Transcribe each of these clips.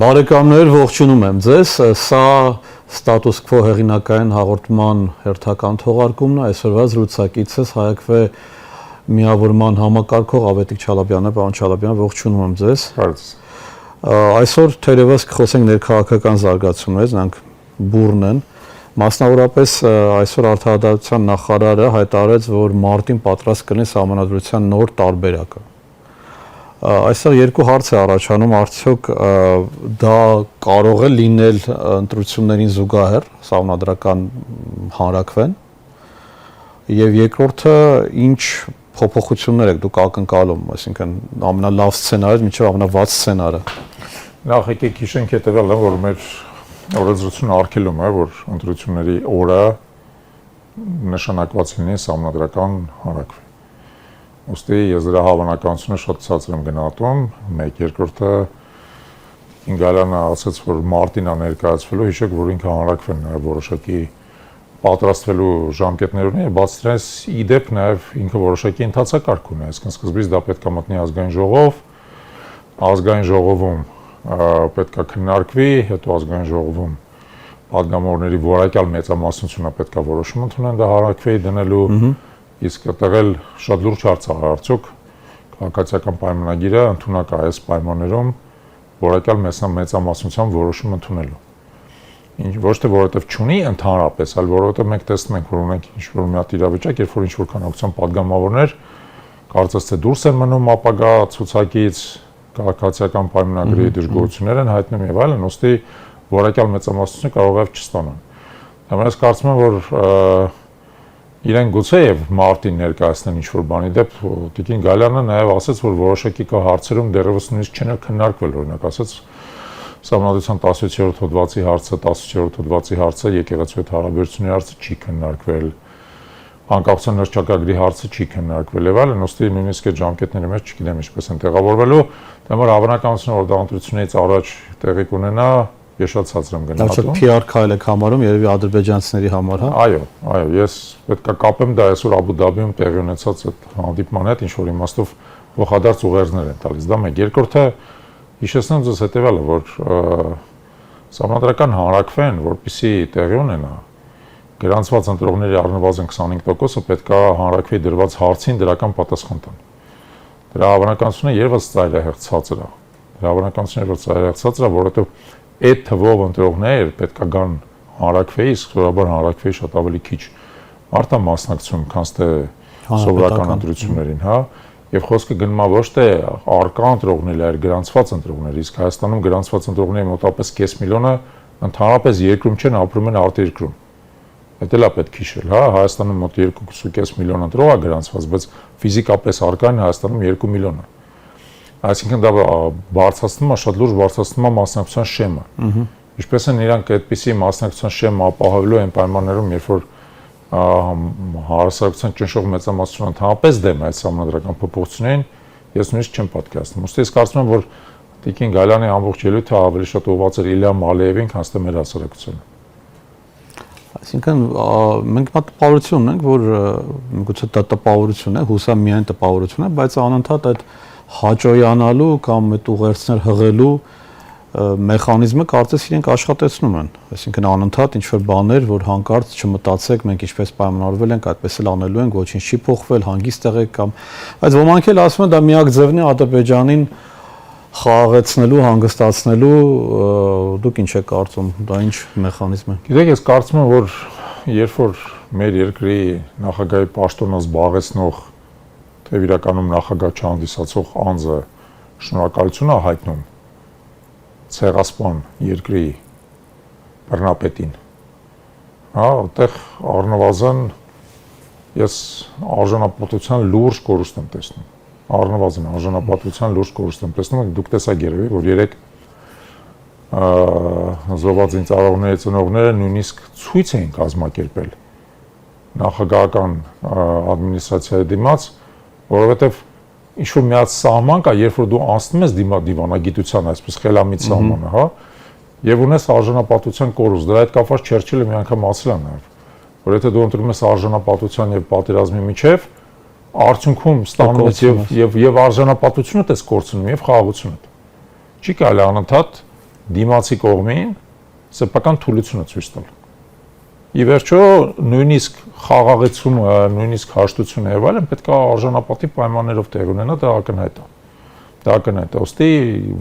Բարեկամներ, ողջունում եմ ձեզ, սա ստատուս քվո հեղինակային հաղորդման հերթական թողարկումն է, այսօրվա զրուցակիցս Հայակվե միավորման համակարգող Ավետիք Չալաբյանն է, պարոն Չալաբյան, ողջունում եմ ձեզ։ Այսօր թերևս կխոսենք ներքաղաքական զարգացումներից, նրանք բուռն են, մասնավորապես այսօր Արդարադատության նախարարը հայտարարեց, որ մարտին պատրաստ կլինի Սահմանադրության նոր տարբերակը։ Այսօր երկու հարց է առաջանում, արդյոք դա կարող է լինել ընտրություններին զուգահեռ սահմանադրական հանրաքվեն, եւ երկրորդը ինչ փոփոխություններ եք դուք ակնկալում, այսինքն ամենալավ սցենարը մինչև ամենավատ սցենարը։ Նախ եկեք հիշենք հետևյալը, որ մեր օրենսդրությունը արգելում է, որ ընտրությունների օրը նշանակված լինի սահմանադրական հանրաքվե։ Ոստի ես դրա հավանականությունը շատ ցածր եմ գնահատում, մեկ երկրորդը Ինգալյանը ասաց, որ մարտին է ներկայացվելու, հիշեք, որ ինքը հանրաքվեն նաև որոշակի պատրաստվելու ժամկետներ ունի, բաց դրանից իդեպ նաև ինքը որոշակի ընթացակարգ ունի, այսինքն սկզբից դա պետք է մտնի ազգային ժողովում պետք է քննարկվի, հետո ազգային ժողովում պատգամավորների որակյալ մեծամասնությունը պետք է որոշում ընդունեն դա հանրաքվեի դնելու, իսկ այդտեղ շատ լուրջ հարց է արդյոք քաղաքացիական պայմանագիրը ընդունակ է այս պայմաններում որակյալ մեծամասնության որոշում ընդունելու։ Ոչ թե որովհետև չունի ընդհանրապես, այլ որովհետև մենք տեսնում ենք, որ ունենք ինչ-որ մի հատ իրավիճակ, երբ որ ինչ-որ քանակության պատգամավորներ կարծես թե դուրս են մնում ապագա ցուցակից, քաղաքացիական պայմանագրի դժգոհություններ են հայտնում եւ այլն, ըստի որակյալ մեծամասնությունը կարող է չստանան։ Համենայնիվ կարծում եմ, որ իրեն գուցեև մարտին ներկայացնեն ինչ-որ բանի դեպ, Տիկին Գալյանը նաև ասաց, որ որոշակի հարցերում դեռևս նույնիսկ չեն քննարկվել, օրինակ ասաց Սահմանադրության 17-րդ հոդվածի հարցը, 18-րդ հոդվածի հարցը, եկեղեցու հետ հարաբերությունների հարցը չի քննարկվել, անկախության հռչակագրի հարցը չի քննարկվել եւ այլն, ըստի նույնիսկ այդ ժամկետների մեջ չգիտեմ ինչպես են տեղավորվելու, դեռ հավանականությունը որ դա ընտրությունից առաջ տեղի կունենա, ես շատ ցածր եմ գնահատում։ Դա PR քայլ եք համարում, երևի ադրբեջանցիների համար, հա։ Այո, ես պետք է կապեմ դա այսօր Աբու Դաբիում տեղի ունեցած այդ հանդիպման հետ, ինչ որ իմաստով փոխադարձ ուղերձներ են տալիս։ Դա մեկ, երկրորդը հիշեցնեմ ձեզ հետևյալը, որ սահմանադրական հանրաքվեն, որպեսզի տեղի ունենա, գրանցված ընտրողների առնվազն 25%-ը պետք է հանրաքվեի դրված հարցին դրական պատասխան տան։ Դրա հավանականությունը եւս ծայրահեղ ցածր է։ Դրա հավանականությունը եւս ծայրահեղ ցածր է, որովհետեւ այդ թվով ընտրողներ պետք է գան հանրաքվեի, իսկ սովորաբար հանրաքվեի շատ ավելի քիչ մարդ է մասնակցում, քան թե սովորական ընտրություններին, հա։ Եվ խոսքը գնում է ոչ թե արկա ընտրողների, այլ գրանցված ընտրողների, իսկ Հայաստանում գրանցված ընտրողների մոտավորապես կես միլիոնը ընդհանրապես երկրում չեն, ապրում են արտերկրում։ Դա էլ է պետք հիշել, հա, Հայաստանում մոտ 2.5 միլիոն ընտրող է գրանցված, բայց ֆիզիկապես արկան Հայաստանում 2 միլիոն է։ Այսինքն դա բարձրացնում է, շատ լուրջ բարձրացնում է մասնակցության շեմը։ Ինչպես են իրանք այդպիսի մասնակցության շեմը ապահովելու են պայմաններում, երբ որ հարասարակության ճնշող մեծամասնությունը ընդհանրապես դեմ է այդ սահմանադրական փոփոխություններին, ես նույնիսկ չեմ պատկերացնում։ Ոստի ես կարծում եմ, որ Տիկին Գալյանի ամբողջ ելույթը ավելի շատ ուղղված էր Իլհամ Ալիևին, քան թե մեր հասարակությանը։ Այսինքն մենք տպավորություն ունենք, որ գուցե դա տպավորություն է, հուսա միայն տպավորություն է, բայց անընդհատ այդ հաճոյանալու կամ այդ ուղերձներ հղելու մեխանիզմը կարծես իրենք աշխատեցնում են, այսինքն անընդհատ ինչ-որ բաներ, որ հանկարծ չմտածեք, մենք ինչպես պայմանավորվել ենք, այդպես էլ անելու ենք, ոչինչ չի փոխվել, հանգիստ եղեք կամ, բայց ոմանք էլ ասում են դա միակ ձևն է Ադրբեջանին խաղաղեցնելու, հանգստացնելու, դուք ինչ եք կարծում, դա ինչ մեխանիզմ է։ Գիտեք, ես կարծում եմ, որ երբ որ մեր երկրի նախագահի պաշտոնը զբաղեցնող թե իրականում նախագահ չհանդիսացող անձը շնորհակալություն է հայտնում ցեղասպան երկրի բռնապետին, հա, այդտեղ առնվազն ես արժանապատվության լուրջ կորուստ եմ տեսնում, առնվազն արժանապատվության լուրջ կորուստ եմ տեսնում, դուք տեսակ երևի, որ երեք զոհված զինծառայողների ծնողները նույնիսկ ցույց էին կազմակերպել նախագահական ադմինիստրացիայի դիմաց, որովհետև ինչ-որ մի հատ սահման կա, երբ որ դու անցնում ես դիվանագիտության, այսպես խելամիտ սահմանը, հա, եւ ունես արժանապատվության կորուստ, դրա հետ կապված Չերչիլը մի անգամ ասել է նաեւ, որ եթե դու ընտրում ես արժանապատվության եւ պատերազմի միջև, արդյունքում ստանում ես եւ արժանապատվությունը դες կորցնում եւ խաղաղությունը։ Չի կարելի անընդհատ դիմացի կողմին սեփական թուլությունը ցույց տալ։ Ի վերջո նույնիսկ խաղաղեցումը, նույնիսկ հաշտությունը եւ այլն պետք է արժանապատի պայմաններով տեղ ունենա, դա ակնհայտ է։ Դա ակնհայտ է, ըստի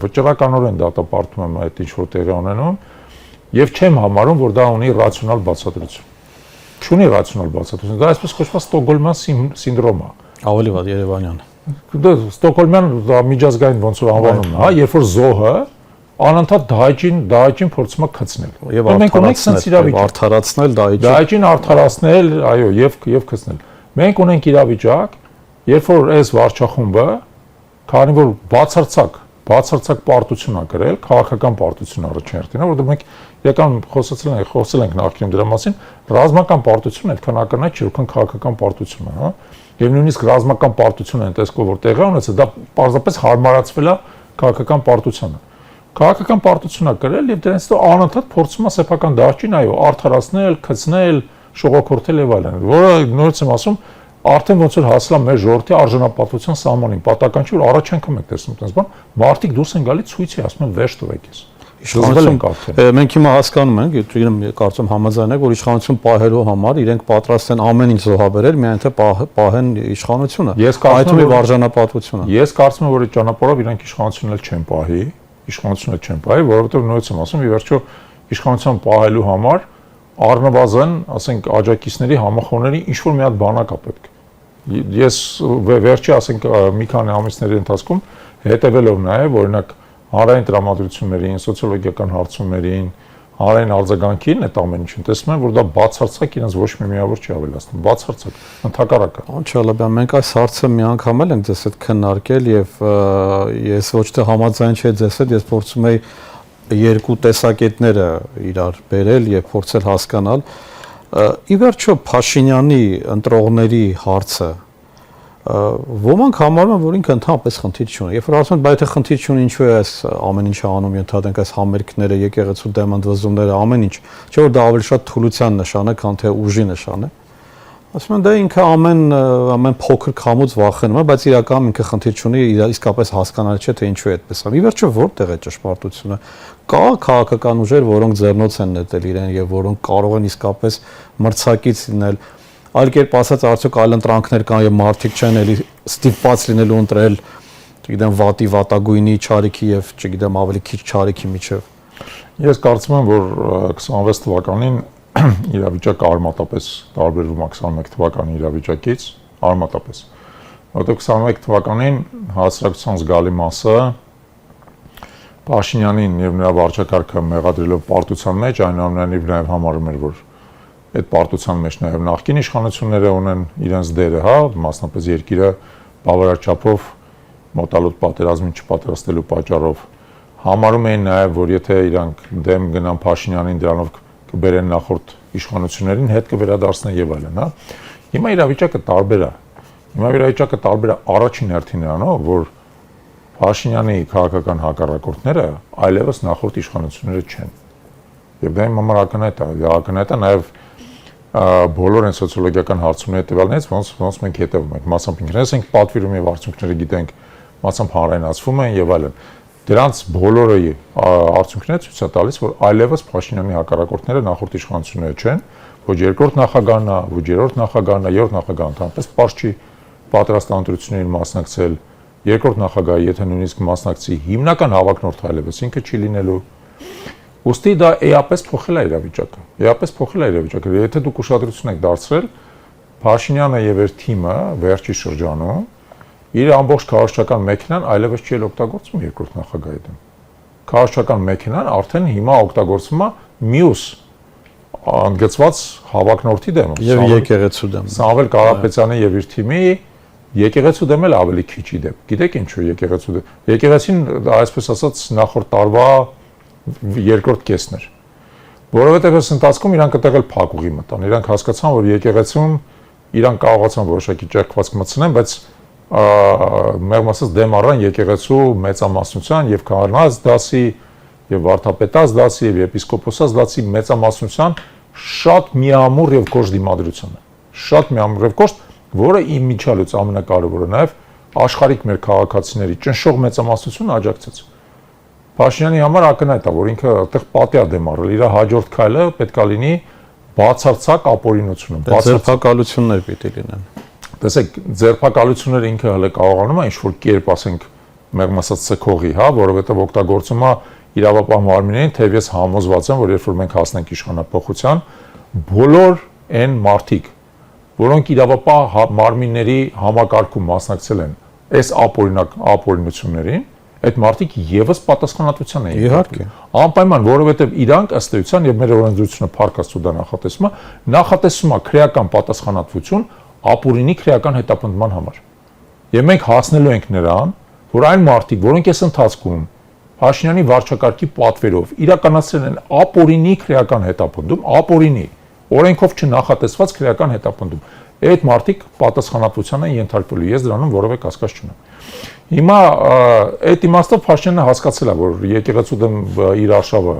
վճռականորեն դատապարտում եմ այդ ինչ որ տեղի ունենում եւ չեմ համարում, որ դա ունի ռացիոնալ բացատրություն։ Չունի ռացիոնալ բացատրություն, դա այսպես կոչված Ստոկգոլմյան սինդրոմ է։ Ավելի վատ Երևանյան։ Դա Ստոկգոլմյան միջազգային ոնց որ անվանումն է, հա, երբ որ զոհը անընդհատ դահիճին փորձում է գցնել։ Եվ մենք ունենք sense իրավիճակ արդարացնել դահիճին արդարացնել, այո, եւ գցնել։ Մենք ունենք իրավիճակ, երբ որ այս վարչախումբը, քանի որ բացարձակ պարտություն է գրել, քաղաքական պարտություն առաջերտին, որովհետեւ մենք իրական խոսել ենք նախկինում դրա մասին, ռազմական պարտություն այդքան ակնհայտ չէ, որքան քաղաքական պարտությունը, հա։ Եվ նույնիսկ ռազմական պարտությունը այն տեսքով որ տեղի ունեցել, դա պարզապես հարմարացվել է քաղաքական պարտությանը։ Քաղաքական պարտություն է գրել եւ դրանից հետո անընդհատ փորձում է սեփական դահիճին, այո, արդարացնել, գցնել, շողոքորթել եւ այլն, որը նորից եմ ասում, արդեն ոնց որ հասել է մեր ժողովրդի արժանապատվության սահմանին, պատական չի որ առաջ անգամ եք տեսնում այդպես բան, մարդիկ դուրս են գալի ցույցի, ասում են վերջ տվեք ես։ Մենք հիմա հասկանում ենք, կարծում համաձայն եք, որ իշխանություն պահելու համար իրենք պատրաստ են ամեն ինչ զոհաբերել, միայն թե պահեն իշխանությունը։ Այդ ու արժանապատվությունը։ Ես կարծում եմ, որ այդ ճանապարհով իրենք իշխանությունն էլ չեն պահի, որովհետև նույնպես եմ ասում, ի վերջո իշխանության պահելու համար առնվազն, ասենք, աջակիցների համախոհների ինչ որ մի հատ բանակ է պետք։ Ես վերջի, ասենք, մի քանի ամիսների ընթացքում հետևելով նաև, օրինակ, հանրային տրամադրություններին, սոցիոլոգիական հարցումներին, հանրային արձագանքին այդ ամեն ինչին տեսնում եմ, որ դա բացարձակ իրենց ոչ մի միավոր չի ավելացնում, բացարձակ, ընդհակառակը։ Անչալաբյան, մենք այս հարցը մի անգամ էլ ենք ձեզ հետ քննարկել եւ ես ոչ թե համաձայն չէ ձեզ հետ, ես փորձում եի երկու տեսակետները իրար բերել եւ փորձել հասկանալ։ Ի վերջո Փաշինյանի ընտրողների հարցը ոմանք համարում են, որ ինքը ընդհանրապես խնդիր չունի։ Երբ որ ասում են, բայց եթե խնդիր չունի, ինչու է այս ամեն ինչը անում, ենթադրենք այս համերգները, եկեղեցու դեմ ընդվզումները, ամեն ինչ, չէ՞ որ դա ավելի շատ թուլության նշան է, քան թե ուժի նշան է։ Ասում են, դա ինքը ամեն փոքր քամուց վախենում է, բայց իրականում ինքը խնդիր չունի, իսկապես հասկանալի չէ թե ինչու է այդպես անում։ Ի վերջո որտեղ է ճշմարտությունը։ Կա քաղաքական ուժեր, որոնք ձեռնոց են նետել իրեն եւ որոնք կարող են իսկապես մրցակից լինել։ Այլ կերպ ասած, արդյոք այլ ընտրանքներ կան եւ մարդիկ չեն էլի ստիպված լինելու ընտրել, չգիտեմ, վատի վատագույնի չարիքի եւ, չգիտեմ, ավելի քիչ չարիքի միջև։ Ես կարծում եմ, որ 26 թվականին իրավիճակը արմատապես տարբերվում է 21 թվականի իրավիճակից, արմատապես։ Որտեղ 21 թվականին հասարակության զգալի մասը Փաշինյանին եւ նրա վարչակարգը մեղադրելով պարտության մեջ, այնուամենայնիվ նաեւ համարում էր, որ այդ պարտության մեջ նաև նախկին իշխանությունները ունեն իրենց դերը, հա, մասնապես երկիրը բավարար չափով մոտալուտ պատերազմին չպատրաստելու պատճառով համարում էին նաև, որ եթե իրանք դեմ գնան Փաշինյանին, դրանով կբերեն նախորդ իշխանություններին, հետ կվերադարձնեն եւ այլն, հա։ Հիմա իրավիճակը տարբեր է։ Առաջին հերթին նրանով, որ Փաշինյանի քաղաքական հակառակորդները այլևս նախորդ իշխանությունները չեն։ Եվ դա իմ համար ակնհայտ է նաև բոլոր այն սոցիոլոգիական հարցումների հետևյալներից, ոնց մենք հետևում ենք, մասամբ ինքներս ենք պատվիրում եւ արդյունքները գիտենք, մասամբ հանրայնացվում են եւ այլն։ Դրանց բոլորը արդյունքները ցույց է տալիս, որ այլևս Փաշինյանի հակառակորդները նախորդ իշխանությունները չեն, ոչ երկրորդ նախագահն է, ոչ երրորդ նախագահն է, երրորդ նախագահն ընդհանրապես պարզ չի պատրաստ ընտրություններին մասնակցել, երկրորդ նախագահը եթե նույնիսկ մասնակցի, հիմնական հավակնորդը այլևս ինքը չի լինելու։ Ոստի դա էապես փոխել է իրավիճակը։ Եթե դուք ուշադրություն եք դարձրել, Փաշինյանը եւ իր թիմը վերջի շրջանում իր ամբողջ քաղաքական մեքենան այլևս չի օգտագործում երկրորդ նախագահի դեմ։ Քաղաքական մեքենան արդեն հիմա օգտագործվում է մյուս անգծված հավակնորդի դեմ։ Եվ եկեղեցու դեմ։ Սամվել Կարապետյանի եւ իր թիմի եկեղեցու դեմ էլ ավելի քիչի դեմ։ Գիտեք ինչու եկեղեցու դեմ։ Եկեղեցին այսպես ասած նախորդ տարվա երկրորդ կեսն էր, որովհետև այս ընթացքում իրանք այդտեղ փակուղի մտան, իրանք հասկացան, որ եկեղեցում իրանք կարողացան որոշակի ճեղքվածք մտցնեն, բայց մեղմ ասած դեմ առան եկեղեցու մեծամասնության եւ քահանաց դասի եւ վարդապետաց դասի եւ եպիսկոպոսաց դասի մեծամասնության շատ միամուռ եւ կոշտ դիմադրությունը, շատ միամուռ եւ կոշտ, որը իմիջիալից ամենակարևորը նաեւ աշխարհիկ մեր քաղաքացիների ճնշող մեծամասնությունը աջակցեց։ Փաշինյանի համար ակնհայտ է, որ ինքը այդտեղ պատի է դեմ առել, իր հաջորդ քայլը պետքա լինի բացարձակ ապօրինությունը, ձերբակալություններ պիտի լինեն։ Տեսեք, ձերբակալությունները ինքը հələ կարողանում է ինչ-որ կերպ, ասենք, մեղմ ասած սքողի, հա, որովհետև օգտագործում է իրավապահ մարմիններին, թեև ես համոզված եմ, որ երբ որ մենք հասնենք իշխանապողության, բոլոր այն մարդիկ, որոնք իրավապահ մարմինների համակարգում մասնակցել են այս ապօրինություններին, այդ մարդիկ եւս պատասխանատվության են Իհարկե։ Անպայման, որովհետև իրանք ըստ էության եւ մեր օրենսդրությունը փառքաստու դա նախատեսում է քրեական պատասխանատվություն ապօրինի քրեական հետապնդման համար։ Եվ մենք հասնելու ենք նրան, որ այն մարդիկ, որոնք այս ընթացքում Փաշինյանի վարչակարգի պատվերով իրականացրել են ապօրինի քրեական հետապնդում, ապօրինի օրենքով չնախատեսված քրեական հետապնդում, այդ մարդիկ պատասխանատվության են ենթարկվելու։ Ես դրանում որևէ կասկած չունեմ։ Հիմա այդ իմաստով Փաշինյանը հասկացել է, որ եկեղեցու դեմ իր արշավը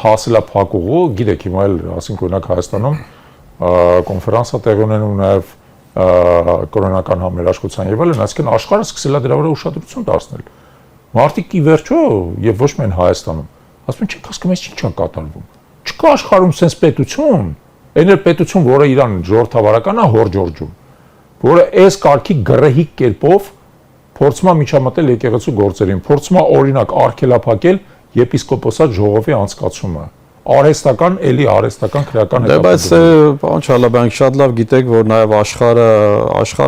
հասել է փակուղու, գիտեք, հիմա էլ ասենք օրինակ Հայաստանում կոնֆերանս է տեղի ունենում նաև կրոնական համերաշխության եւ այլն, այսինքն աշխարհը սկսել է դրա վրա ուշադրություն դարձնել։ Մարդիկ ի վերջո եւ ոչ միայն Հայաստանում, ասում են, չեք հասկանում, այս ինչ է կատարվում։ Չկա աշխարհում sense պետություն, այն էլ պետություն, որը իրան ժողովրդավարական է հորջորջում, որը այս կարգի գրեհիկ կերպով փորձում է միջամտել եկեղեցու գործերին, փորձում է օրինակ արգելափակել եպիսկոպոսատ ժողովի անցկացումը, արհեստական, էլի արհեստական քրեական հետապնդում։ Բայց պարոն Չալաբյան, շատ լավ գիտեք, որ նաև աշխարհը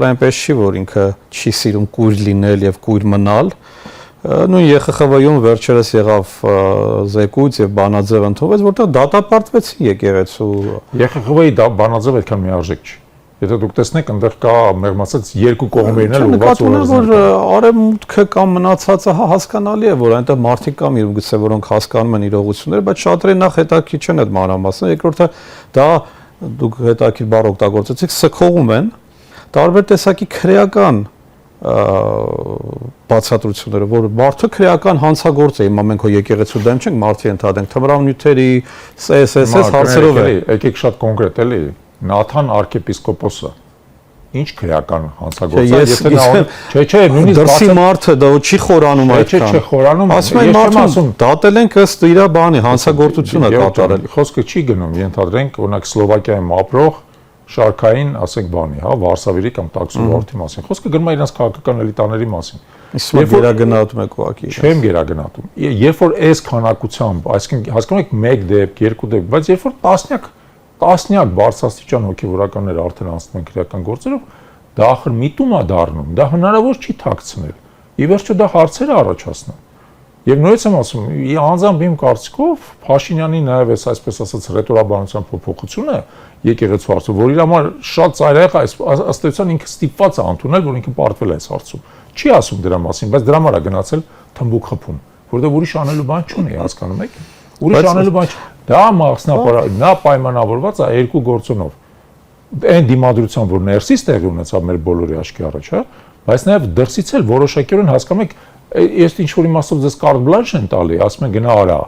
այնպես չի, որ ինքը չի սիրում կույր լինել եւ կույր մնալ։ Նույն ԵԽԽՎ-ում վերջերս եղավ զեկույց եւ բանաձև ընդունվեց, որտեղ դատապարտվեցին եկեղեցու։ ԵԽԽՎ-ի բանաձև այդքան միարժեք չի։ Եթե դուք տեսնեք, այնտեղ կա մեղմ ասած երկու կողմերն էլ ուղղված որ արևմուտքը կամ մնացածը հասկանալի է, որ այնտեղ մարդիկ կան, գուցե որոնք հասկանում են իրողությունները, բայց շատերը նախ հետաքրքիր չեն այդ մանրամասները, երկրորդը դա դուք հետաքրքիր բառ օգտագործեցիք, սքողում են տարբեր տեսակի քրեական բացատրությունները, որ մարդը քրեական հանցագործ է, հիմա մենք հո եկեղեցու դեմ չենք, մարդի ընդհանրենք թմրանյութերի, հարցերով է։ Եկեք շատ կոնկրետ էլի, Նաթան arczepiskopos-ը ինչ քրեական հանցագործ է, եթե նա չէ, նույնիսկ դրսի մարդը դա չի խորանում այդքան։ Չէ, խորանում։ Ասում են մարդուն դատել ենք ըստ իր բանի հանցագործությունը կատարել։ Խոսքը չի գնում, ենթադրենք, օրինակ Սլովակիայում ապրող շարքային, ասենք բանի, հա, Վարշավի կամ Տաքսովարտի մասին։ Խոսքը գնում է իրենց քաղաքական էլիտաների մասին։ Իսկ գերագնահատում եք ուղղակի։ Չեմ գերագնահատում։ Երբ որ այս քանակությամբ, այսինքն հասկանում եք 1 դեպք, 2 դեպք, բայց երբ որ տասնյակ բարձրաստիճան հոգևորականներ արդեն անցնում են քրեական գործերով, դա ախր միտում է դառնում, դա հնարավոր չի թաքցնել։ Ի վերջո դա հարցեր է առաջացնում։ Եվ նույնպես եմ ասում, անձամբ իմ կարծիքով Փաշինյանի նաև այս այսպես ասած ռետորաբանության փոփոխությունը եկեղեցու հարցում, որ իր համար շատ ծայրահեղ ըստ էության ինքը ստիպված է ընդունել, որ ինքը պարտվել է այս հարցում։ Չի ասում դրա մասին, բայց դրա համար է գնացել թմբուկ խփում, որովհետև ուրիշ անելու բան չունի, հասկանում եք։ Ուրիշ անելու բան չի։ Դա նա պայմանավորված է երկու գործոնով։ Այն դիմադրությամբ, որ ներսից տեղի ունեցավ մեր բոլորի աչքի առաջ, հա, բայց նաև դրսից էլ որոշակիորեն հասկանում եք, ես ինչ-որ իմաստով ձեզ կարտ բլանշ են տալի, ասում են գնա արա։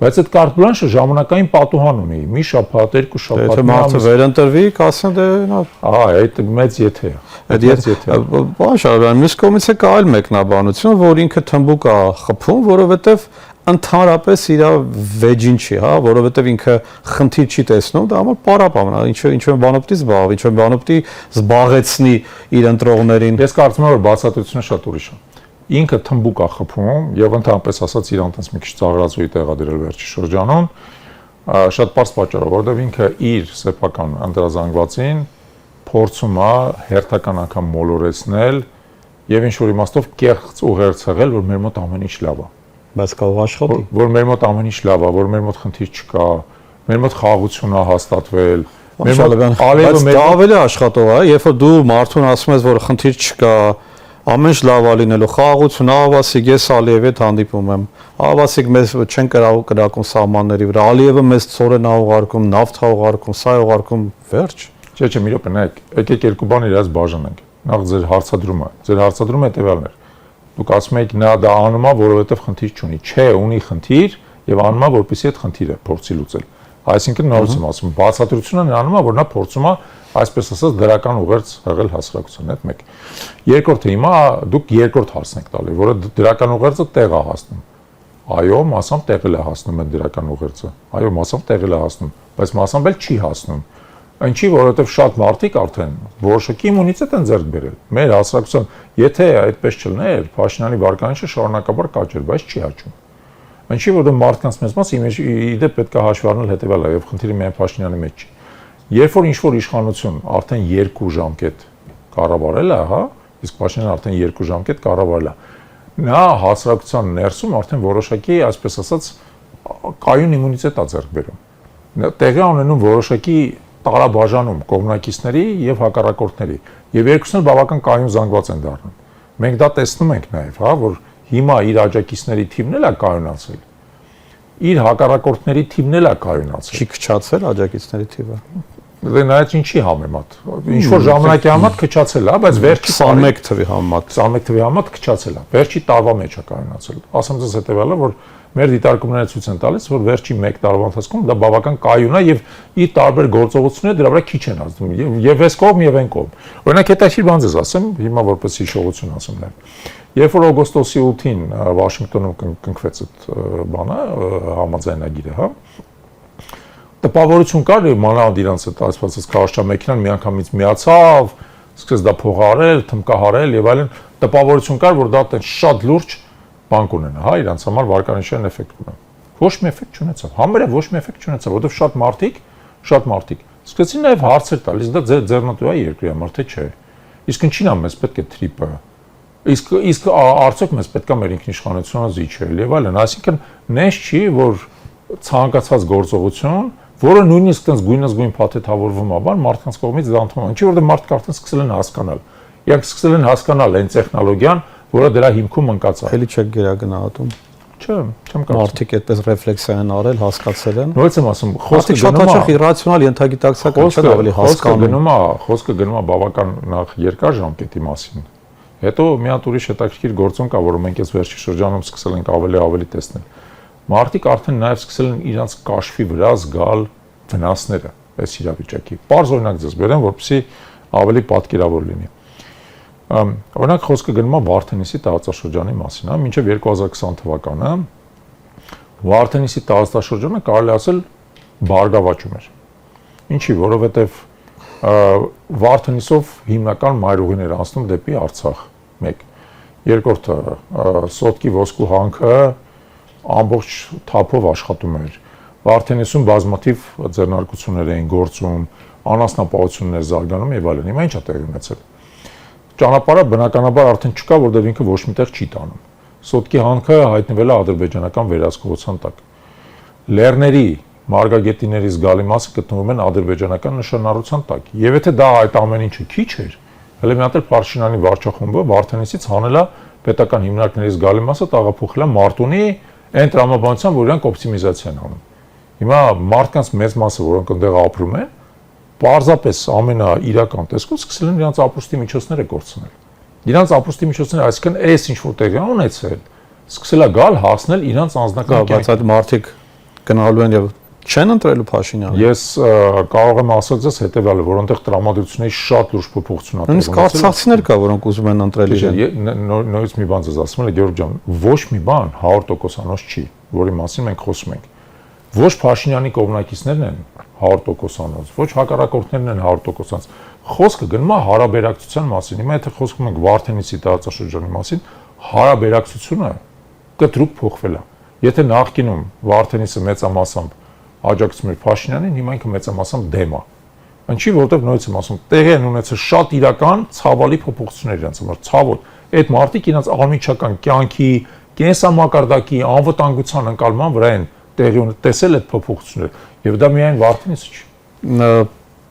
Բայց այդ կարտ բլանշը ժամանակային պատուհան ունի, մի շաբաթ, երկու շաբաթ։ Եթե մարդը վերընտրվի, կասեն դե նա այդ մեծ եթե է։ Բան շարժան, մյուս կողմից է կա այլ մեկնաբանություն, որ ինքը թմբուկ է խփում, որովհետև ընդհանրապես իր վեջին չի, հա, որովհետև ինքը խնդիր չի տեսնում, դա համար պարապ է, ինչ-որ բանով պիտի զբաղվի, ինչ-որ բանով պիտի զբաղեցնի իր ընտրողներին։ Ես կարծում եմ, որ բացատրությունը շատ ուրիշ է։ Ինքը թմբուկ է խփում եւ ընդհանրապես ասած իրան տես մի քիչ ծաղրածուի տեղադրել վերջի շրջանում, շատ པարզ պատճառով, որովհետև ինքը իր սեփական անդրազանգվածին փորձում է հերթական անգամ մոլորեցնել եւ ինչ-որ իմաստով կեղծ ուղերձ հղել, որ մեր մոտ ամեն ինչ լավ է։ Բայց կարող աշխատի, որ մեր մոտ ամեն ինչ լավ է, որ մեր մոտ խնդիր չկա, մեր մոտ խաղաղություն է հաստատվել, մեր մոտ Ալիևը դա ավելի աշխատող է, երբ որ դու մարդուն ասում ես, որ խնդիր չկա, ամեն ինչ լավ է լինելու, խաղաղություն, Աղավասիկ, ես Ալիևի հետ հանդիպում եմ, Աղավասիկ մեզ չեն կրակում սահմանների վրա, Ալիևը մեզ ծորեն է ուղարկում, նավթ է ուղարկում, սա է ուղարկում, վերջ։ Չէ, մի րոպե, նայեք, եկեք երկու բան իրաց բաժանենք։ Նախ ձեր հարցադրումը հետևյալն է։ Դուք ասում եք նա դա անում է, որովհետև խնդիր չունի։ Չէ, ունի խնդիր եւ անում է, որպեսզի այդ խնդիրը փորձի լուծել։ Այսինքն նորից եմ ասում, բացատրությունը նրանում է, որ նա փորձում է, այսպես ասած, դրական ուղերձ հղել հասարակության հետ մեկ։ Երկրորդը հիմա դուք երկրորդ հարցն եք տալի, որը դրական ուղերձը տեղ է հասնում։ Այո, մասամբ տեղել է հասնում այդ դրական ուղերձը։ Այո, մասամբ տեղել է հասնում, բայց մասամբ էլ չի հասնում։ Ինչի, որովհետև շատ մարդիկ արդեն որոշակի իմունիտետ են ձեռք բերել։ Մեր հասարակության, եթե այդպես չլներ, Փաշինյանի վարկանիշը շարունակաբար կաճեր, բայց չի աճում։ Ինչի, որովհետև մարդկանց մեծ մասը իդեպ պետք է հաշվի առնել հետևյալը, եւ խնդիրը միայն Փաշինյանի մեջ չի։ Երբ որ ինչ-որ իշխանություն արդեն 2 ժամկետ կառավարել է, հա, իսկ Փաշինյանը արդեն 2 ժամկետ կառավարել է, նա հասարակության ներսում արդեն որոշակի, այսպես ասած, կայուն իմունիտետ է ձեռք բերում։ Տեղի ունենում որոշակի տարաբաժանում կողմնակիցների եւ հակառակորդների եւ երկուսն էլ բավական կայուն զանգված են դառնում։ Մենք դա տեսնում ենք նաեւ, հա, որ հիմա իր աջակիցների թիվն էլ է կայունացել։ Իր հակառակորդների թիվն էլ է կայունացել։ Չի քչացել աջակիցների թիվը։ Դե նայած ինչի համեմատ։ Ինչ որ ժամանակի համեմատ քչացել է, բայց վերջի 21 թվի համեմատ 21 թվի համեմատ քչացել է։ Վերջի տարվա մեջ է կայունացել։ Ասեմ ձեզ հետեւյալը, որ մեր դիտարկումները ցույց են տալիս, որ վերջի 1 տարվա ընթացքում դա բավական կայուն է եւ իր տարբեր գործողությունները դրա վրա քիչ են ազդում եւ այս կողմ եւ այն կողմ։ Օրինակ հետաքրքիր բան ձեզ ասեմ, հիմա որպես հիշողություն ասեմ նաեւ։ Երբ որ օգոստոսի 8-ին Վաշինգտոնում կնքվեց այդ բանը, համաձայնագիրը, հա, տպավորություն կար մանավանդ իրանց այդ ասվածած քարոզչամեքենան միանգամից միացավ, սկսեց դա փողարել, թմկահարել եւ այլն, տպավորություն կար, որ դա շատ լուրջ բան կունենա, հա, իրանց համար վարկանիշային էֆեկտ կունենա։ Ոչ մի էֆեկտ չունեցավ, համարյա ոչ մի էֆեկտ չունեցավ, որովհետեւ շատ մարդիկ սկսեցին նաեւ հարցեր տալ, իսկ դա ձեռնտու է երկրի համար, թե չէ։ Իսկ ինչին է մեզ պետք է թրիպը։ Իսկ արդյոք մեզ պետք է մեր ինքնիշխանությունը զիջել եւ այլն, այսինքն նես չի, որ ցանկացած գործողություն, որը նույնիսկ տենց գույնզգույն փաթեթավորվում է, բան մարդկանց կողմից դա ընդունում է։ Ինչի որտեղ մարդիկ արդեն սկսել են հասկանալ։ Իրանք սկսել են հասկանալ այն տեխնոլոգիան, որը դրա հիմքում ընկած է։ Էլի չեք գերագնահատում։ Չեմ կարծում։ Մարդիկ այդպես ռեֆլեքսիա են արել, հասկացել են։ Նույնիսկ եմ ասում, խոսքը շատ հաճախ իրացիոնալ ենթագիտակցական չեն ավելի հասկանում։ Խոսքը գնում է բավական նախ երկար ժամկետի մասին։ Հետո մի հատ ուրիշ հետաքրքիր գործոն կա, որը մենք այս վերջի շրջանում սկսել ենք ավելի տեսնել։ Մարդիկ արդեն նաև սկսել են իրանց կաշվի վրա զգալ վնասները այս իրավիճակի։ Պարզ օրինակ ձեզ բերեմ, որպեսզի ավելի պատկերավոր լինի։ Օրինակ խոսքը գնում է Վարդենիսի տարածաշրջանի մասին, հա, մինչև 2020 թվականը Վարդենիսի տարածաշրջանը կարելի ասել բարգավաճում էր։ Ինչի, որովհետև Վարդենիսով հիմնական մայրուղիներ անցնում դեպի Արցախ, 1։ Երկրորդը Սոտկի ոսկու հանքը ամբողջ թափով աշխատում էր։ Վարդենիսում բազմաթիվ ձեռնարկություններ էին գործում, անասնապահություններ զարգանում եւ այլն։ Հիմա ինչ է տեղի ունեցել։ Ճանապարհը բնականաբար արդեն չկա, որտեղ ինքը ոչ միտեղ չի տանում։ Սոտկի հանքը հայտնվել է ադրբեջանական վերահսկողության տակ։ Լեռների մարգագետինների զգալի մասը գտնվում են ադրբեջանական նշանառության տակ։ Եվ եթե դա այդ ամեն ինչը քիչ էր, հələ մի հատ էլ Փաշինյանի վարչախումբը Վարդենիսից հանել է պետական հիմնարկների զգալի մասը տեղափոխել է Մարտունի այն տրամաբանության, որ իրանք օպտիմիզացիա են անում։ Հիմա մարդկանց մեծ մասը, որոնք այնտեղ ապրում են, պարզապես ամենաիրական տեսքով սկսել են իրանց ապրուստի միջոցները կորցնել։ Իրանց ապրուստի միջոցները, այսինքն այս ինչ որ տեղի ունեցել, սկսել է գալ հասնել իրանց անձնական կյանքին։ Բայց այդ մարդիկ գնալու են եւ չեն ընտրելու Փաշինյանին։ Ես կարող եմ ասել ձեզ հետեւյալը, որ այնտեղ տրամադրությունների շատ լուրջ փոփոխություն ա տեղի ունեցել։ Նույնիսկ արցախցիներ կա, որոնք ուզում են ընտրել իրեն։ Նույնիսկ մի բան ձեզ ասում եմ, Գեորգ ջան, ոչ մի բան 100%-անոց չի, որի մասին մենք խոսում ենք։ Ոչ Փաշինյանի կողմնակիցներն են 100%-անոց, ոչ հակառակորդներն են 100%-անոց։ Խոսքը գնում է հարաբերակցության մասին։ Հիմա եթե խոսում ենք Վարդենիսի տարածաշրջանի մասին, հարաբերակցությունը կտրուկ փոխվել է։ Եթե նախկինում Վարդենիսը մեծամասամբ աջակցում էր Փաշինյանին, հիմա ինքը մեծամասամբ դեմ է։ Ինչի, որովհետև նույնիսկ եմ ասում, տեղի են ունեցել շատ իրական ցավալի փոփոխություններ իրենց համար, ցավոտ։ Այդ մարդիկ իրենց անմիջական կյանքի, կենսամակարդակի, անվտանգության ընկալման վրա են տեղի տեսել այդ փոփոխությունները, եւ դա միայն Վարդենիսը չի։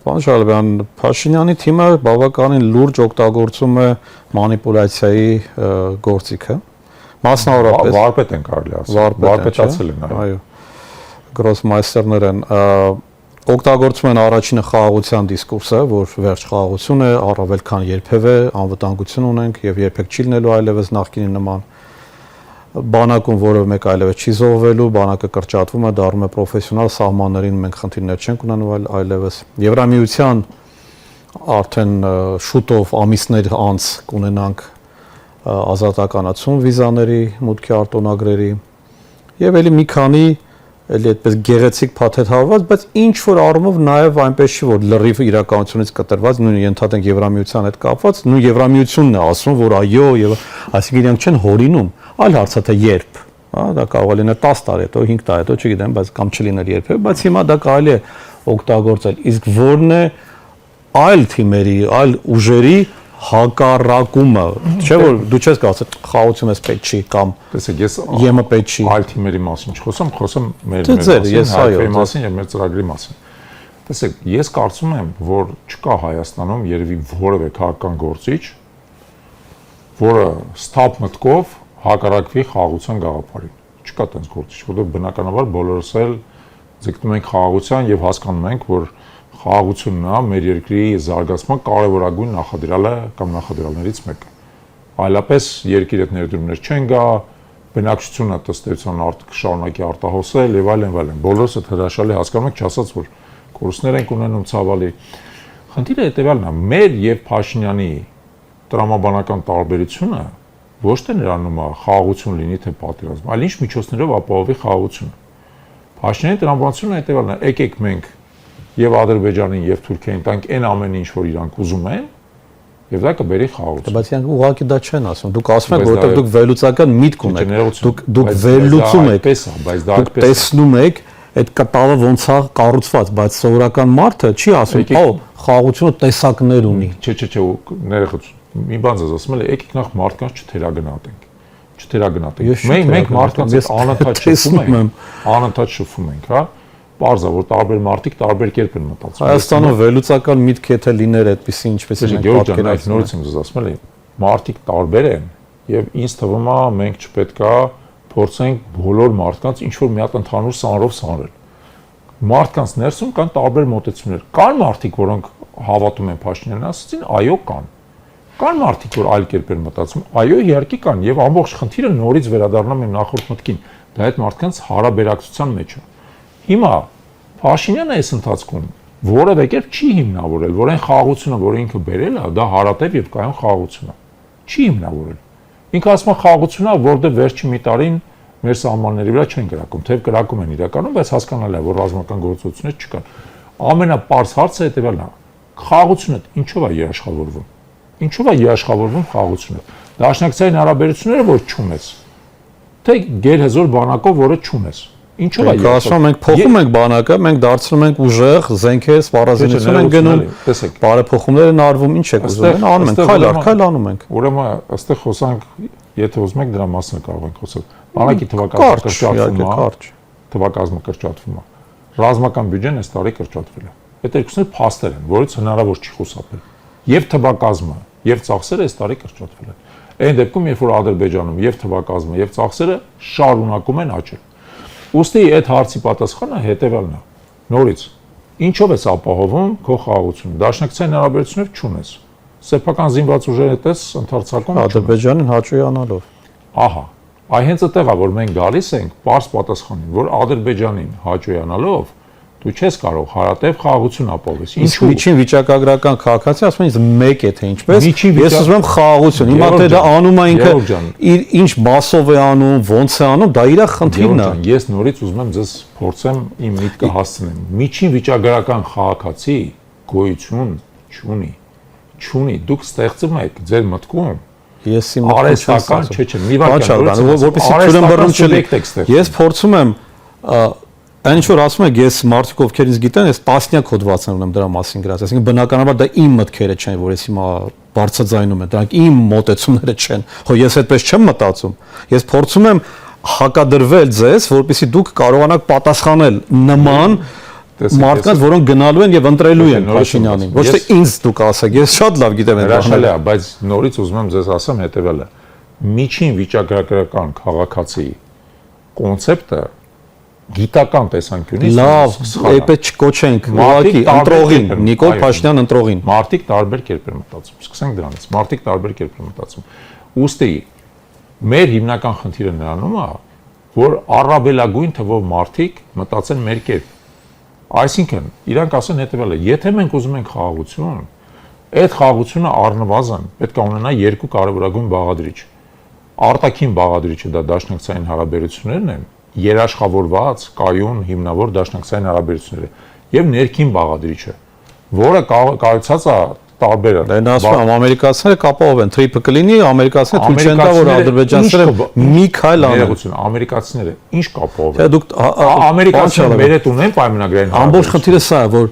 Պարոն Շալաբյան, Փաշինյանի թիմը բավականին լուրջ օգտագործում է մանիպուլյացիայի գործիքը։ Մասնավորապես վարպետ են կարելի ասել, վարպետացել են, այո, գրոսմայստերներ են, օգտագործում են առաջինը խաղաղության դիսկուրսը, որ վերջ խաղաղություն է, առավել քան երբևէ անվտանգություն ունենք եւ երբեք չի լինելու այլևս նախկինի նման բանակում որևէ մեկ այլևս չի զոհվելու, բանակը կրճատվում է, դառնում է պրոֆեսիոնալ, սահմաններին մենք խնդիրներ չենք ունենալ այլևս։ Եվրամիության արդեն շուտով ամիսներ անց կունենանք ազատականացում վիզաների, մուտքի արտոնագրերի եւ էլի մի քանի էլի այդպես գեղեցիկ փաթեթավորված, բայց ինչ որ առումով նաեւ այնպես չի որ լրիվ իրականությունից կտրված, նույն ենթադրենք Եվրամիության հետ կապված, նույն Եվրամիությունն է ասում, որ այո, եւ այսինքն իրենք չեն հորինում, այլ հարցը թե երբ, հա, դա կարող է լինել 10 տարի հետո, 5 տարի հետո, չգիտեմ, բայց կամ չլիներ երբևէ, բայց հիմա դա կարելի է օգտագործել։ Իսկ որն է այլ թիմերի, այլ ուժերի հակառակումը, չէ՞ որ դու չես կարծել խաղացում ես պետք չի կամ տեսեք ես ԵՄ պետք չի այլ թիմերի մասին չխոսում մեր մասին եւ մեր ծրագրի մասին։ Տեսեք, ես կարծում եմ, որ չկա Հայաստանում երևի որևէ քաղաքական գործիչ, որը ստապ մտքով հակառակվի խաղաղության գաղափարին։ Չկա տենց գործիչ, որովհետեւ բնականաբար բոլորս էլ ձգտում ենք խաղաղության եւ հասկանում ենք, որ խաղաղությունն է մեր երկրի զարգացման կարևորագույն նախադրյալը կամ նախադրյալներից մեկը։ Այլապես երկիրը ներդրումներ չեն գա, բնակչությունը ըստեյության կշարունակի արտահոսել եւ այլն։ Բոլորս այդ հրաշալի հասկանում ենք, չասած որ կորուստներ ենք ունենում ցավալի։ Խնդիրը հետեւյալն է, մեր եւ Փաշինյանի տրամաբանական տարբերությունը ոչ թե նրանում է խաղաղություն լինի թե պատերազմ, այլ ինչ միջոցներով ապահովի խաղաղությունը։ Փաշինյանի տրամաբանությունը հետեւյալն է, եկեք մենք եւ Ադրբեջանին եւ Թուրքիային տանք այն ամենը ինչ որ իրանք ուզում են եւ դա կբերի խաղաղություն։ Բայց իրանք ուղղակի դա չեն ասում։ Դուք ասում եք, որովհետեւ դուք վերլուծական միտք ունեք։ Դուք վերլուծում եք, բայց դա այդպես է։ Դուք տեսնում եք այդ կտավը ոնց է կառուցված, բայց սովորական մարդը չի ասում, «Օ, խաղաղությունը տեսակներ ունի»։ Չէ, ներողություն։ Մի բան ես ասում եմ, եկեք նախ մարդկանց չթերագնահատենք։ Մենք մարդկանց անընդհատ շփվում ենք, հա։ Պարզ է, որ տարբեր մարդիկ տարբեր կերպ են մտածում։ Հայաստանում վերլուծական միտք եթե լիներ այդպեսի ինչպես ենք պատկերացնում։ Նորից եմ ասում եմ, մարդիկ տարբեր են եւ ինձ թվում է մենք չպետքա փորձենք բոլոր մարդկանց ինչ որ մի հատ ընդհանուր սանրով սանրել։ Մարդկանց ներսում կան տարբեր մոտեցումներ։ Կան մարդիկ, որոնք հավատում են Փաշինյանին ասացին, այո կան։ Կան մարդիկ, որ այլ կերպ են մտածում, այո իհարկե կան եւ ամբողջ խնդիրը նորից վերադառնում եմ նախորդ մտքին։ Դա այդ մարդկանց հարաբերակցության մեջ է։ Հիմա Փաշինյանը այս ընթացքում որևէ կերպ չի հիմնավորել, որ այն խաղաղությունը, որ ինքը բերել է, դա հարատև եւ կայուն խաղաղություն է։ Չի հիմնավորել։ Ինքը ասում է խաղաղություն է, որտեղ վերջի մի տարին մեր սահմանների վրա չեն կրակում, թեև կրակում են իրականում, բայց հասկանալի է, որ ռազմական գործողություններ չկան։ Ամենապարզ հարցը հետեւյալն է. խաղաղությունը ինչով է երաշխավորվում։ Ինչով է երաշխավորվում խաղաղությունը։ Դաշնակցային հարաբերությունները, որ չունես, թե գերհզոր բանակով, որը չունես։ Ինչով է երաշխավորվում։ Մենք փոխում ենք բանակը, մենք դարձնում ենք ուժեղ, զենքեր, սպառազինություն են գնում, բարեփոխումներ են արվում, ինչ եք ուզում, անում ենք, քայլ առ քայլ անում ենք։ Ուրեմն, այստեղ խոսանք, եթե ուզում եք դրա մասին կարող ենք խոսել։ Բանակի թվակազմը կրճատվում է։ Ռազմական բյուջեն այս տարի կրճատվել է։ Այդ երկուսն էլ փաստեր են, որից հնարավոր չի խուսափել։ Եվ թվակազմը, եւ ծախսերը այս տարի կրճատվել են։ Այն դեպքում, երբ որ Ադրբեջանում եւ թվակազմը եւ ծախսերը շարունակում են աճել։ Ուստի այդ հարցի պատասխանը հետեւյալն է։ Նորից, ինչով ես ապահովում քո խաղաղությունը։ Դաշնակցային հարաբերություններ չունես։ Սեփական զինված ուժերի հետ ես ընդարձակում Ադրբեջանին հաճոյանալով։ Ահա, այ հենց այդտեղ է, որ մենք գալիս ենք պարզ պատասխանին, որ Ադրբեջանին հաճոյանալով դու չես կարող հարատև խաղաղություն ապահովել։ Ինչու՞ միջին վիճակագրական քաղաքացի ասում են, մեկ է թե ինչպես։ Ես ուզում եմ խաղաղություն։ Հիմա թե դա անում է ինքը իր ինչ մասով է անում, ոնց է անում, դա իր խնդիրն է։ Ես նորից ուզում եմ ձեզ փորձեմ իմ միտքը հասցնեմ։ Միջին վիճակագրական քաղաքացի գոյություն չունի։ Դուք ստեղծում եք ձեր մտքում ես իմ արհեստական չէ, մի վարքան, որպեսզի թյուրըմբռնում չլինի։ Ես փորձում եմ այն ինչ որ ասում եք, ես մարդիկ ովքեր ինձ գիտեն, ես տասնյակ հոդվածներ ունեմ դրա մասին գրած, այսինքն բնականաբար դա իմ մտքերը չեն, որ ես հիմա բարձրաձայնում եմ, դրանք իմ մոտեցումները չեն։ Հո ես այդպես չեմ մտածում։ Ես փորձում եմ հակադրվել ձեզ, որպեսզի դուք կարողանաք պատասխանել նման մարդկանց, որոնք գնալու են եւ ընտրելու են Փաշինյանին։ Ոչ թե ինձ դուք ասեք, ես շատ լավ գիտեմ այդ բանը, բայց նորից ուզում եմ ձեզ ասեմ հետեւելը։ Միջին վիճակագրական քաղաքացի կոնցեպտը գիտական տեսանկյունից լավ, այդպես չկոչենք, ուղղակի ընտրողին, Նիկոլ Փաշինյան ընտրողին։ Մարդիկ տարբեր կերպ են մտածում։ Սկսենք դրանից։ Մարդիկ տարբեր կերպ են մտածում։ Ուստի մեր հիմնական խնդիրը նրանում է, որ առավելագույն թվով մարդիկ մտածեն մեր կերպ։ Այսինքն, իրանք ասեն հետեւելը, եթե մենք ուզում ենք խաղաղություն, այդ խաղաղությունը առնվազն պետք է ունենա երկու կարևորագույն բաղադրիչ։ Արտաքին բաղադրիչը դա դաշնակցային հարաբերություններն են, երաշխավորված կայուն հիմնավոր դաշնակցային հարաբերություններ եւ ներքին բաղադրիչը, որը կայացած է տարբեր է։ Դա ասում եմ ամերիկացիները կապահով են, թրիփը կլինի, ամերիկացիները թույլ չեն տա, որ ադրբեջանցիները մի քայլ անեն։ Ամերիկացիները ինչ կապահով են։ Դուք ամերիկացիները մեր հետ ունեն պայմանագրային հարաբերություն։ Ամբողջ խնդիրը սա է, որ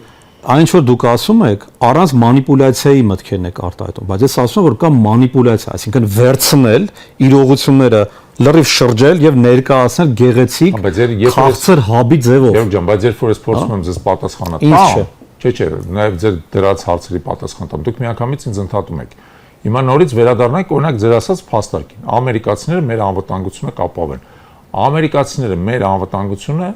այն ինչ որ դուք ասում եք, առանց մանիպուլյացիայի մտքերն եք արտահայտում, բայց ես ասում եմ, որ կա մանիպուլյացիա, այսինքն վերցնել իրողությունները լրիվ շրջել եւ ներկայացնել գեղեցիկ քաղցր հաբի ձևով։ Երբ ջան, բայց երբ որ ես փորձում եմ ձեզ պատասխանել, չէ, նաեւ ձեր դրած հարցերի պատասխան տամ, դուք միանգամից ինձ ընդհատում եք։ Հիմա նորից վերադառնանք օրինակ ձեր ասած փաստարկին։ Ամերիկացիները մեր անվտանգությունը կապավեն։ Ամերիկացիները մեր անվտանգությունը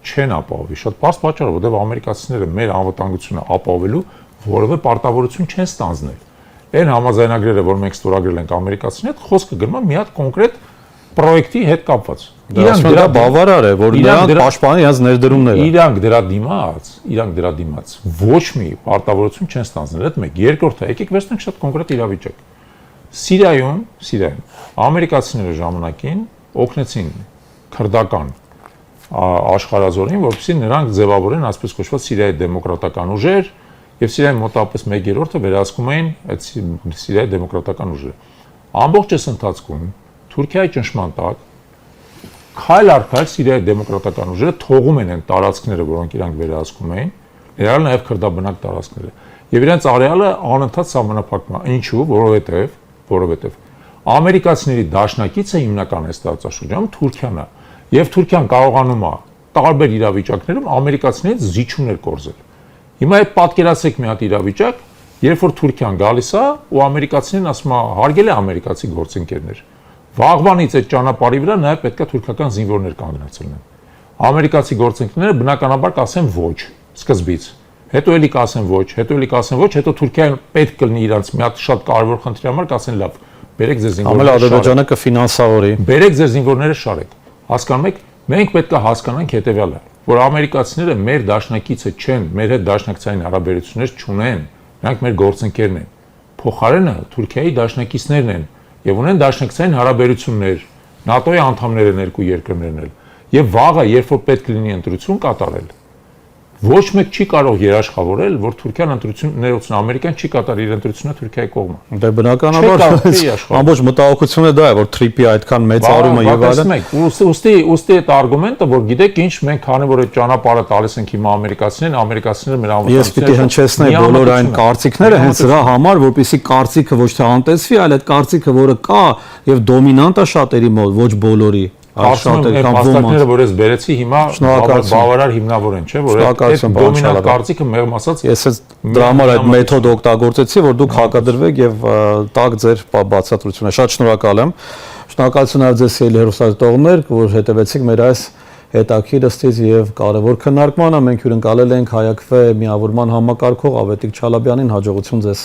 չեն ապահովի։ Շատ պարզ պատճառ, որովհետեւ ամերիկացիները մեր անվտանգությունը ապահովելու որևէ պարտավորություն չեն ստանձնել։ Այն համաձայնագրերը, որ մենք ստորագրել ենք ամերիկացիների հետ, խոսքը գնում է մի հատ կոնկրետ պրոյեկտի հետ կապված։ Իրանք դրա բավարար է, որ նրանք պաշտպանի իրենց ներդրումները։ Իրանք դրա դիմաց ոչ մի պարտավորություն չեն ստանձնել, այդ մեկ։ Երկրորդը, եկեք վերցնենք շատ կոնկրետ իրավիճակ։ Սիրիայում ամերիկացիները ժամանակին օգնեցին քրդական աշխարհազորին, որպեսզի նրանք ձևավորեն այսպես կոչված Սիրիայի դեմոկրատական ուժեր եւ Սիրիայի մոտավորապես 1/3-ը վերահսկում էին այդ Սիրիայի դեմոկրատական ուժերը։ Ամբողջ այս ընթացքում Թուրքիայի ճնշման տակ քայլ առ քայլ Սիրիայի դեմոկրատական ուժերը թողում են այն տարածքները, որոնք իրանք վերահսկում էին, ներառյալ նաեւ քրդաբնակ տարածքները։ Եվ իրենց արեալը անընդհատ սահմանափակվում է։ Ինչու՞, որովհետեւ ամերիկացիների դաշնակիցը հիմնական այս տարածաշրջանում Թուրքիան է, եւ Թուրքիան կարողանում է տարբեր իրավիճակներում ամերիկացիներից զիջումներ կորզել։ Հիմա այդ պատկերացրեք մի հատ իրավիճակ, երբ որ Թուրքիան գալիս է ու ամերիկացիներն ասում է հարգել է ամերիկացի գործընկերներ։ Վաղվանից այդ ճանապարհի վրա նաև պետք է թուրքական զինվորներ կանգնեցնեն։ Ամերիկացի գործընկերները բնականաբար կասեն ոչ սկզբից, հետո էլի կասեն ոչ, հետո Թուրքիան պետք կլինի իրանց մի հատ շատ կարևոր խնդրի համար կասեն լավ, բերեք ձեր զինվորները։ Ամենը Ադրբեջանը կֆինանսավորի։ Բերեք ձեր զինվորները շարեք։ Հասկանում եք, մենք պետք է հասկանանք հետեւյալը, որ ամերիկացիները մեր դաշնակիցը չեն, մեր հետ դաշնակցային հարաբերություններ չունեն, նրանք մեր գործընկերն են։ Փոխարենը Թուրքիայի դաշնակիցներն են եւ ունեն դաշնակցային հարաբերություններ, ՆԱՏՕ-ի անդամներ են երկու երկրներն էլ։ Եվ վաղը, երբ որ պետք լինի ընտրություն կատարել, ոչ մեկ չի կարող երաշխավորել, որ Թուրքիան ընտրություններն Ամերիկան չի կատարի իր ընտրությունը Թուրքիայի կողմը։ Դե բնականաբար ամբողջ մտահոգությունը դա է, որ թրիփի այդքան մեծ արումը եւ այլն։ Ուստի այդ արգումենտը, որ գիտեք ինչ, մենք քանի որ այդ ճանապարհը տալիս ենք հիմա ամերիկացիներին մեր անվտանգությունը։ Ես պիտի հնչեցնեի բոլոր այն կարծիքները հենց դրա համար, որպեսզի կարծիքը ոչ թե անտեսվի, այլ այդ կարծիքը, որը կա եւ դոմինանտ է շատերի մոտ, ոչ բոլորի։ Փաստարկները, որ ես բերեցի հիմա բավարար հիմնավոր են, չէ՞, որ այդ դոմինանտ կարծիքը մեղմ ասած ես դրա համար այդ մեթոդ օգտագործեցի, որ դուք հակադրվեք եւ տակ ձեր բացատրությունը։ Շատ շնորհակալ եմ։ Շնորհակալություն արդ ձեզ սիրելի հեռուստադիտողներ, որ հետևեցիք մեր այս հետաքրքիր ըստից եւ կարեւոր քննարկմանը։ Մենք հյուրընկալել ենք Հայ ԱԿՎ միավորման համակարգող Ավետիք Չալաբյանին, հաջողություն ձեզ։